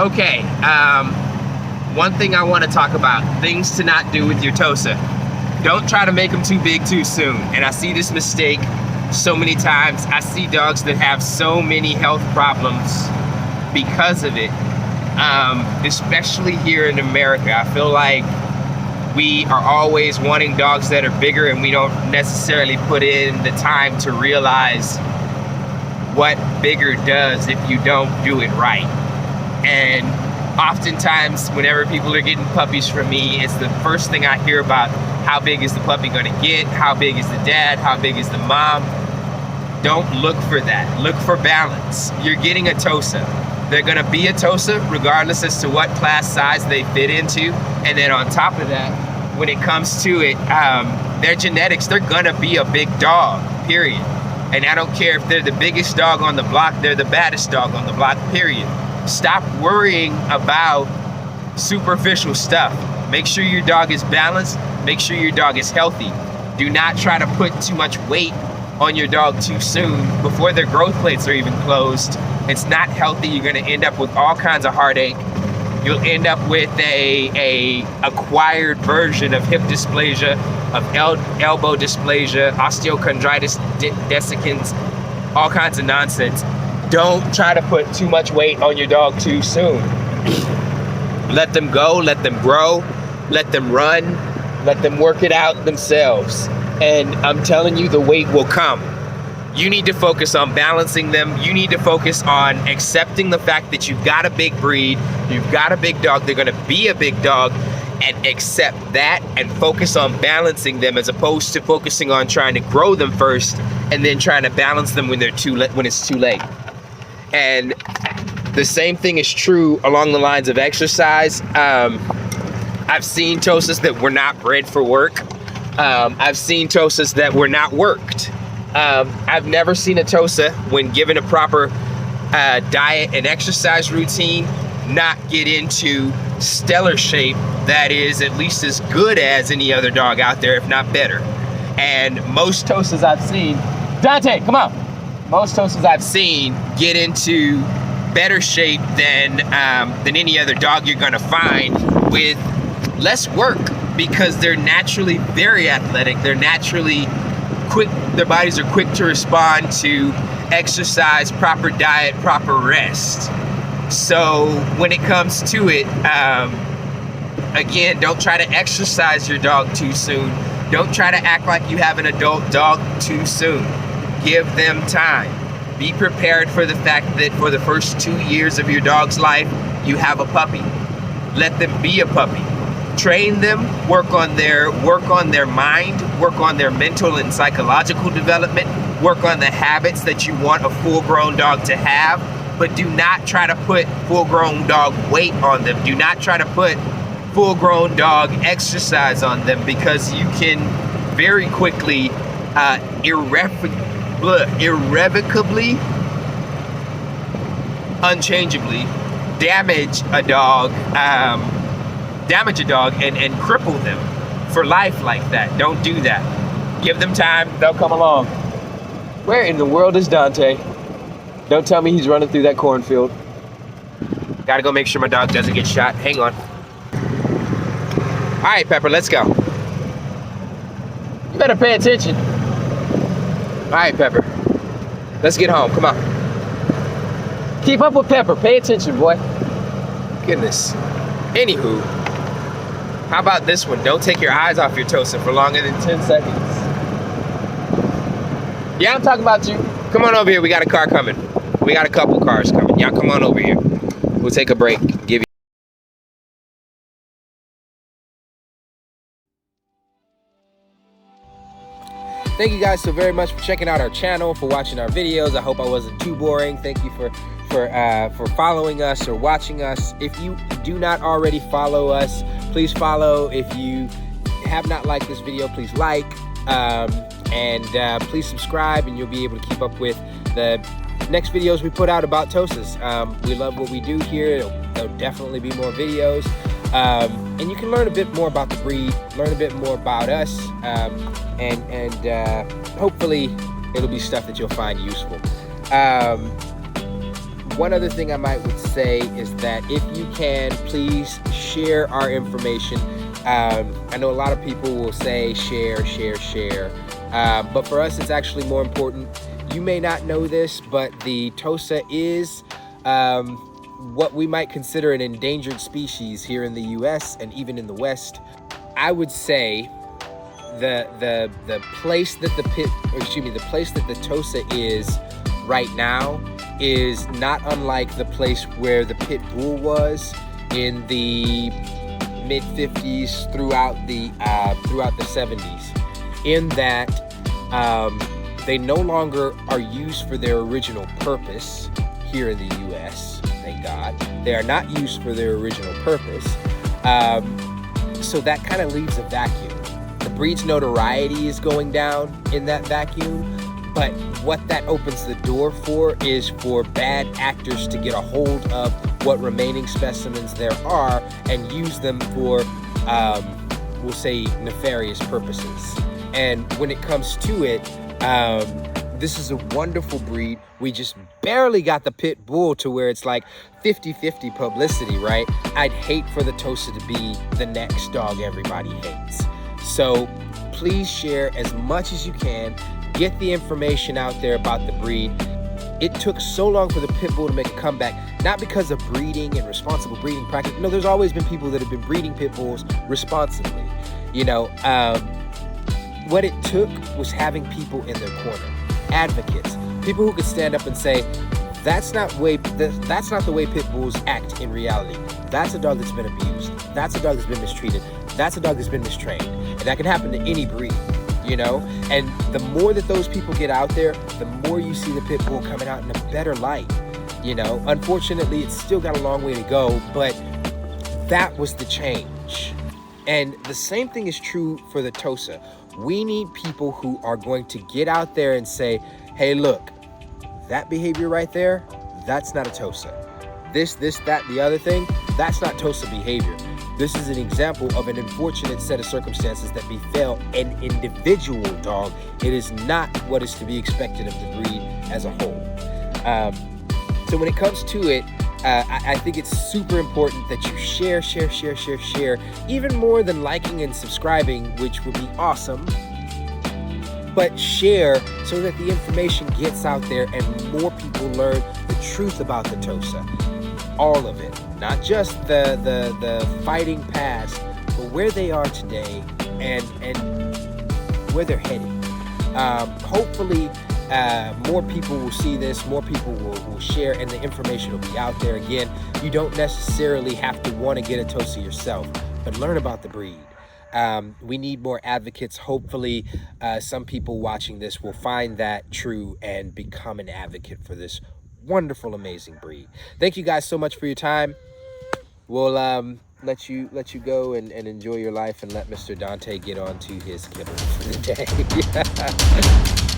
Okay, one thing I want to talk about, things to not do with your Tosa. Don't try to make them too big too soon. And I see this mistake so many times. I see dogs that have so many health problems because of it, especially here in America. I feel like we are always wanting dogs that are bigger, and we don't necessarily put in the time to realize what bigger does if you don't do it right. And oftentimes whenever people are getting puppies from me, it's the first thing I hear about: how big is the puppy gonna get? How big is the dad? How big is the mom? Don't look for that. Look for balance. You're getting a Tosa. They're gonna be a Tosa regardless as to what class size they fit into. And then on top of that, when it comes to it, their genetics, they're gonna be a big dog, period. And I don't care if they're the biggest dog on the block, they're the baddest dog on the block, period. Stop worrying about superficial stuff. Make sure your dog is balanced. Make sure your dog is healthy. Do not try to put too much weight on your dog too soon before their growth plates are even closed. It's not healthy. You're gonna end up with all kinds of heartache. You'll end up with a acquired version of hip dysplasia, of elbow dysplasia, osteochondritis dissecans, all kinds of nonsense. Don't try to put too much weight on your dog too soon. Let them go, let them grow, let them run, let them work it out themselves. And I'm telling you, the weight will come. You need to focus on balancing them. You need to focus on accepting the fact that you've got a big breed, you've got a big dog, they're gonna be a big dog, and accept that and focus on balancing them, as opposed to focusing on trying to grow them first and then trying to balance them when it's too late. And the same thing is true along the lines of exercise. I've seen Tosas that were not bred for work. I've seen Tosas that were not worked. I've never seen a Tosa, when given a proper diet and exercise routine, not get into stellar shape that is at least as good as any other dog out there, if not better. And most Tosas I've seen, Dante, come on. Most Tosas I've seen get into better shape than any other dog you're gonna find with less work, because they're naturally very athletic. They're naturally quick. Their bodies are quick to respond to exercise, proper diet, proper rest. So when it comes to it, again, don't try to exercise your dog too soon. Don't try to act like you have an adult dog too soon. Give them time. Be prepared for the fact that for the first 2 years of your dog's life, you have a puppy. Let them be a puppy. Train them, work on their mind, work on their mental and psychological development, work on the habits that you want a full-grown dog to have, but do not try to put full-grown dog weight on them. Do not try to put full-grown dog exercise on them, because you can very quickly, irrevocably, unchangeably damage a dog and cripple them for life like that. Don't do that. Give them time, they'll come along. Where in the world is Dante? Don't tell me he's running through that cornfield. Gotta go make sure my dog doesn't get shot. Hang on. All right, Pepper, let's go. You better pay attention. All right, Pepper. Let's get home, come on. Keep up with Pepper, pay attention, boy. Goodness. Anywho, how about this one? Don't take your eyes off your Tosa for longer than 10 seconds. Yeah, I'm talking about you. Come on over here, we got a car coming. We got a couple cars coming. Y'all come on over here. We'll take a break. Give you. Thank you guys so very much for checking out our channel, for watching our videos. I hope I wasn't too boring. Thank you for following us or watching us. If you do not already follow us, please follow. If you have not liked this video, please like, and please subscribe, and you'll be able to keep up with the next videos we put out about Tosas. We love what we do here. There'll definitely be more videos, and you can learn a bit more about the breed, learn a bit more about us, and hopefully it'll be stuff that you'll find useful. one other thing I would say is that if you can, please share our information. I know a lot of people will say share, share, share. But for us, it's actually more important. You may not know this, but the Tosa is what we might consider an endangered species here in the US and even in the West. I would say the place that the place that the Tosa is right now is not unlike the place where the pit bull was in the mid-50s throughout the 70s, in that they no longer are used for their original purpose here in the US, thank God. They are not used for their original purpose. So that kind of leaves a vacuum. The breed's notoriety is going down in that vacuum, but what that opens the door for is for bad actors to get a hold of what remaining specimens there are and use them for, we'll say, nefarious purposes. And when it comes to it, this is a wonderful breed. We just barely got the pit bull to where it's like 50-50 publicity, right? I'd hate for the Tosa to be the next dog everybody hates. So please share as much as you can. Get the information out there about the breed. It took so long for the pit bull to make a comeback, not because of breeding and responsible breeding practice. No, there's always been people that have been breeding pit bulls responsibly. You know, what it took was having people in their corner, advocates, people who could stand up and say, that's not the way pit bulls act in reality. That's a dog that's been abused. That's a dog that's been mistreated. That's a dog that's been mistrained. And that can happen to any breed, you know? And the more that those people get out there, the more you see the pit bull coming out in a better light, you know? Unfortunately, it's still got a long way to go, but that was the change. And the same thing is true for the Tosa. We need people who are going to get out there and say, hey, look, that behavior right there, that's not a Tosa. This, that, the other thing, that's not Tosa behavior. This is an example of an unfortunate set of circumstances that befell an individual dog. It is not what is to be expected of the breed as a whole. So when it comes to it, I think it's super important that you share, even more than liking and subscribing, which would be awesome. But share so that the information gets out there and more people learn the truth about the Tosa. All of it, not just the fighting past, but where they are today and where they're heading. Hopefully, more people will see this, more people will share, and the information will be out there. Again, you don't necessarily have to want to get a Tosa yourself, but learn about the breed. We need more advocates. Hopefully, some people watching this will find that true and become an advocate for this wonderful, amazing breed. Thank you guys so much for your time. We'll let you go and enjoy your life and let Mr. Dante get on to his kibble for the day.